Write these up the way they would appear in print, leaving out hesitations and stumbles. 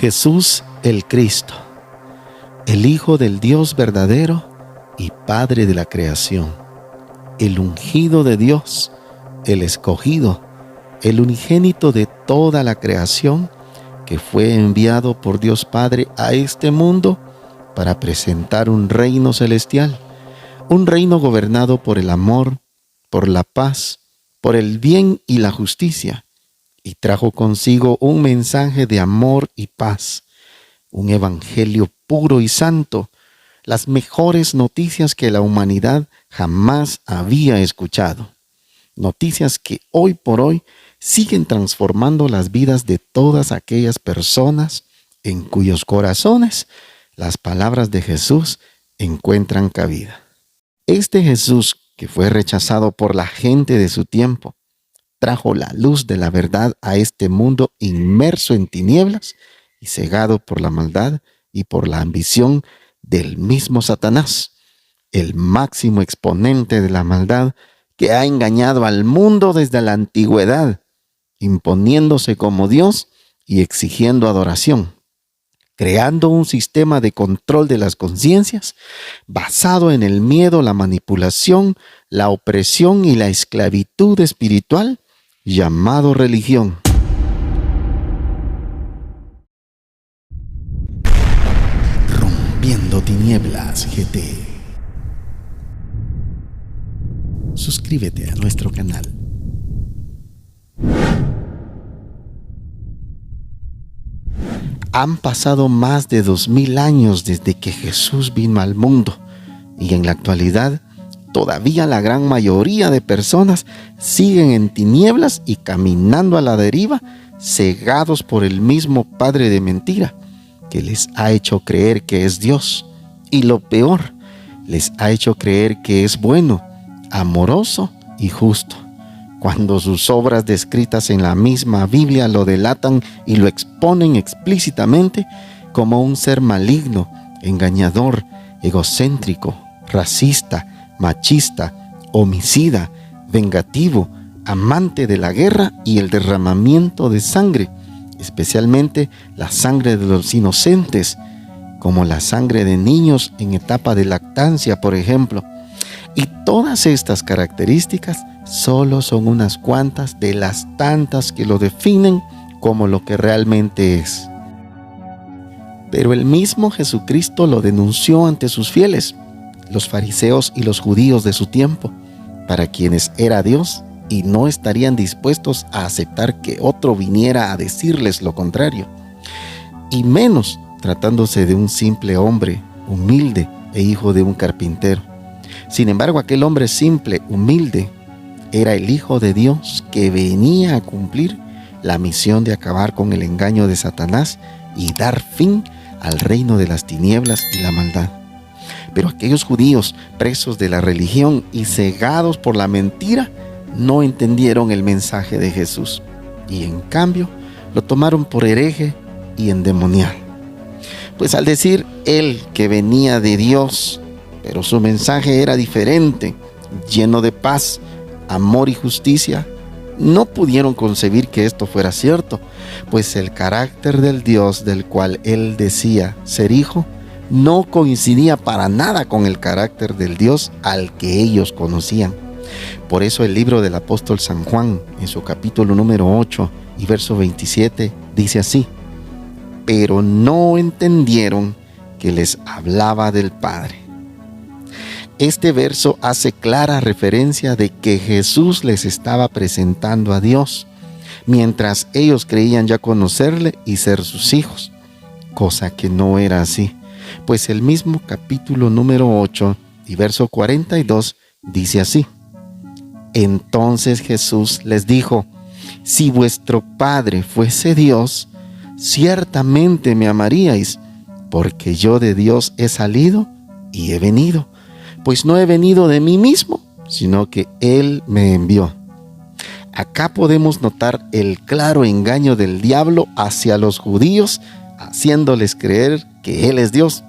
Jesús el Cristo, el Hijo del Dios verdadero y Padre de la creación, el ungido de Dios, el escogido, el unigénito de toda la creación, que fue enviado por Dios Padre a este mundo para presentar un reino celestial, un reino gobernado por el amor, por la paz, por el bien y la justicia, y trajo consigo un mensaje de amor y paz, un evangelio puro y santo, las mejores noticias que la humanidad jamás había escuchado. Noticias que hoy por hoy siguen transformando las vidas de todas aquellas personas en cuyos corazones las palabras de Jesús encuentran cabida. Este Jesús, que fue rechazado por la gente de su tiempo, trajo la luz de la verdad a este mundo inmerso en tinieblas y cegado por la maldad y por la ambición del mismo Satanás, el máximo exponente de la maldad que ha engañado al mundo desde la antigüedad, imponiéndose como Dios y exigiendo adoración, creando un sistema de control de las conciencias basado en el miedo, la manipulación, la opresión y la esclavitud espiritual, llamado religión. Rompiendo Tinieblas GT. Suscríbete a nuestro canal. Han pasado más de 2000 años desde que Jesús vino al mundo y en la actualidad todavía la gran mayoría de personas siguen en tinieblas y caminando a la deriva, cegados por el mismo padre de mentira que les ha hecho creer que es Dios. Y lo peor, les ha hecho creer que es bueno, amoroso y justo, cuando sus obras descritas en la misma Biblia lo delatan y lo exponen explícitamente como un ser maligno, engañador, egocéntrico, racista, machista, homicida, vengativo, amante de la guerra y el derramamiento de sangre, especialmente la sangre de los inocentes, como la sangre de niños en etapa de lactancia, por ejemplo. Y todas estas características solo son unas cuantas de las tantas que lo definen como lo que realmente es. Pero el mismo Jesucristo lo denunció ante sus fieles, los fariseos y los judíos de su tiempo, para quienes era Dios y no estarían dispuestos a aceptar que otro viniera a decirles lo contrario, y menos tratándose de un simple hombre, humilde e hijo de un carpintero. Sin embargo, aquel hombre simple, humilde, era el Hijo de Dios que venía a cumplir la misión de acabar con el engaño de Satanás y dar fin al reino de las tinieblas y la maldad. Pero aquellos judíos presos de la religión y cegados por la mentira no entendieron el mensaje de Jesús y en cambio lo tomaron por hereje y endemoniado. Pues al decir él que venía de Dios, pero su mensaje era diferente, lleno de paz, amor y justicia, no pudieron concebir que esto fuera cierto, pues el carácter del Dios del cual él decía ser hijo no coincidía para nada con el carácter del Dios al que ellos conocían. Por eso el libro del apóstol San Juan, en su capítulo número 8 y verso 27, dice así: pero no entendieron que les hablaba del Padre. Este verso hace clara referencia de que Jesús les estaba presentando a Dios, mientras ellos creían ya conocerle y ser sus hijos, cosa que no era así, pues el mismo capítulo número 8 y verso 42 dice así: entonces Jesús les dijo: si vuestro Padre fuese Dios, ciertamente me amaríais, porque yo de Dios he salido y he venido, pues no he venido de mí mismo, sino que Él me envió. Acá podemos notar el claro engaño del diablo hacia los judíos, haciéndoles creer que Él es Dios.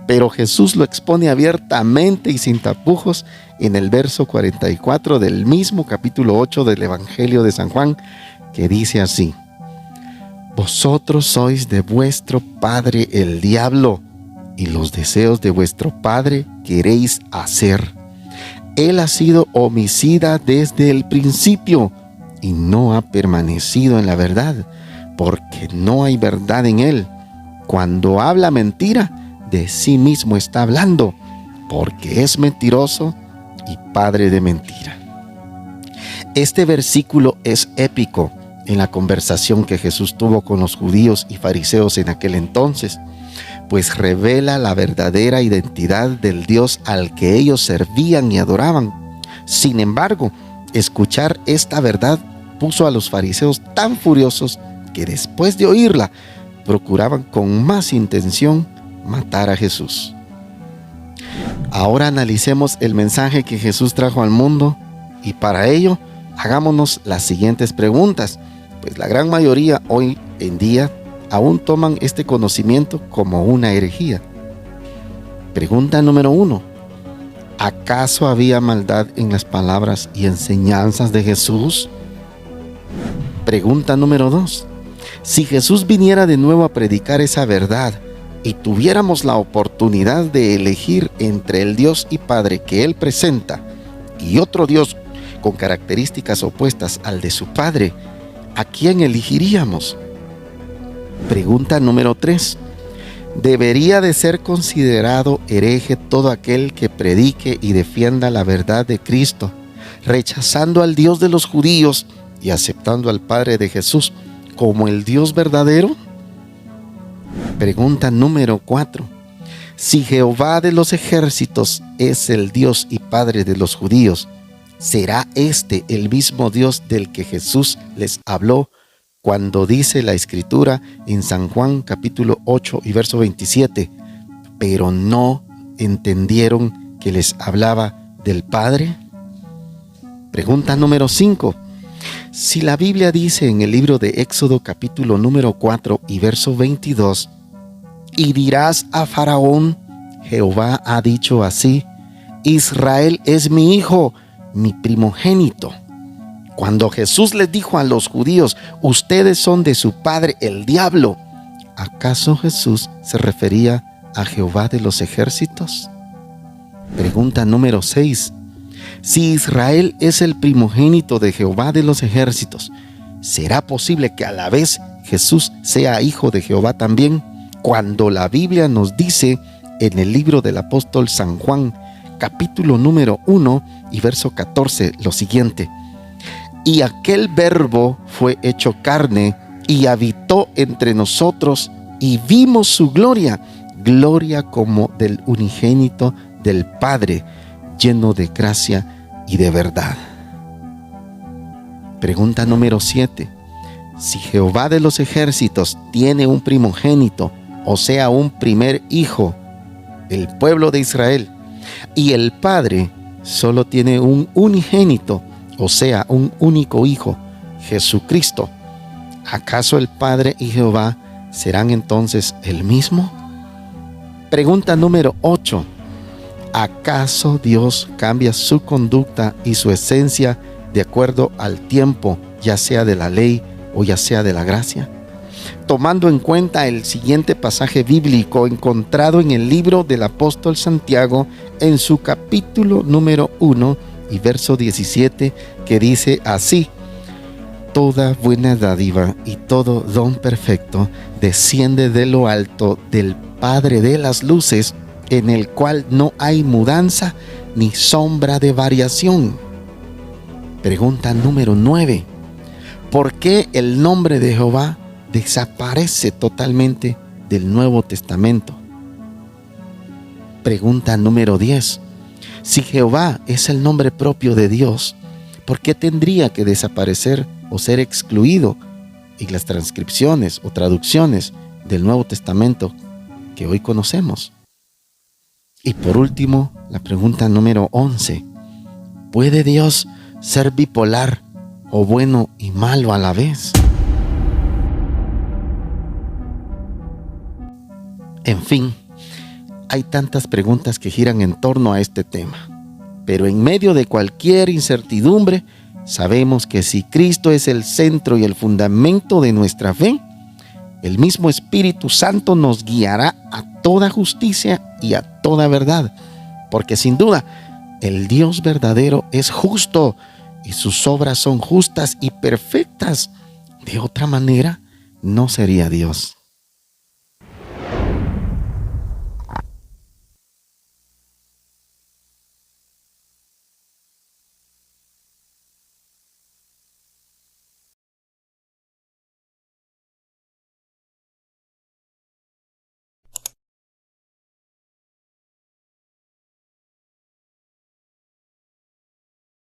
Pero Jesús lo expone abiertamente y sin tapujos en el verso 44 del mismo capítulo 8 del Evangelio de San Juan, que dice así: Vosotros sois de vuestro padre el diablo, y los deseos de vuestro padre queréis hacer. Él ha sido homicida desde el principio, y no ha permanecido en la verdad, porque no hay verdad en él. Cuando habla mentira, de sí mismo está hablando, porque es mentiroso y padre de mentira. Este versículo es épico en la conversación que Jesús tuvo con los judíos y fariseos en aquel entonces, pues revela la verdadera identidad del Dios al que ellos servían y adoraban. Sin embargo, escuchar esta verdad puso a los fariseos tan furiosos que después de oírla, procuraban con más intención matar a Jesús. Ahora analicemos el mensaje que Jesús trajo al mundo, y para ello hagámonos las siguientes preguntas, pues la gran mayoría hoy en día aún toman este conocimiento como una herejía. Pregunta número 1. ¿Acaso había maldad en las palabras y enseñanzas de Jesús? Pregunta número 2. Si Jesús viniera de nuevo a predicar esa verdad y tuviéramos la oportunidad de elegir entre el Dios y Padre que Él presenta y otro Dios con características opuestas al de su Padre, ¿a quién elegiríamos? Pregunta número 3. ¿Debería de ser considerado hereje todo aquel que predique y defienda la verdad de Cristo, rechazando al Dios de los judíos y aceptando al Padre de Jesús como el Dios verdadero? Pregunta número 4. Si Jehová de los ejércitos es el Dios y Padre de los judíos, ¿será este el mismo Dios del que Jesús les habló cuando dice la Escritura en San Juan capítulo 8 y verso 27? Pero no entendieron que les hablaba del Padre. Pregunta número 5. Si la Biblia dice en el libro de Éxodo capítulo número 4 y verso 22, y dirás a Faraón, Jehová ha dicho así, Israel es mi hijo, mi primogénito. Cuando Jesús les dijo a los judíos, ustedes son de su padre el diablo, ¿acaso Jesús se refería a Jehová de los ejércitos? Pregunta número 6. Si Israel es el primogénito de Jehová de los ejércitos, ¿será posible que a la vez Jesús sea hijo de Jehová también? Cuando la Biblia nos dice en el libro del apóstol San Juan, capítulo número 1 y verso 14, lo siguiente: y aquel verbo fue hecho carne y habitó entre nosotros, y vimos su gloria, gloria como del unigénito del Padre, lleno de gracia y de verdad. Pregunta número 7. Si Jehová de los ejércitos tiene un primogénito, o sea, un primer hijo, el pueblo de Israel, y el Padre solo tiene un unigénito, o sea, un único hijo, Jesucristo, ¿acaso el Padre y Jehová serán entonces el mismo? Pregunta número 8. ¿Acaso Dios cambia su conducta y su esencia de acuerdo al tiempo, ya sea de la ley o ya sea de la gracia? Tomando en cuenta el siguiente pasaje bíblico encontrado en el libro del apóstol Santiago en su capítulo número 1 y verso 17, que dice así: toda buena dádiva y todo don perfecto desciende de lo alto del Padre de las luces, en el cual no hay mudanza ni sombra de variación. Pregunta número 9. ¿Por qué el nombre de Jehová desaparece totalmente del Nuevo Testamento? Pregunta número 10. Si Jehová es el nombre propio de Dios, ¿por qué tendría que desaparecer o ser excluido en las transcripciones o traducciones del Nuevo Testamento que hoy conocemos? Y por último, la pregunta número 11. ¿Puede Dios ser bipolar o bueno y malo a la vez? En fin, hay tantas preguntas que giran en torno a este tema, pero en medio de cualquier incertidumbre, sabemos que si Cristo es el centro y el fundamento de nuestra fe, El mismo Espíritu Santo nos guiará a toda justicia y a toda verdad, porque sin duda el Dios verdadero es justo y sus obras son justas y perfectas. De otra manera, no sería Dios.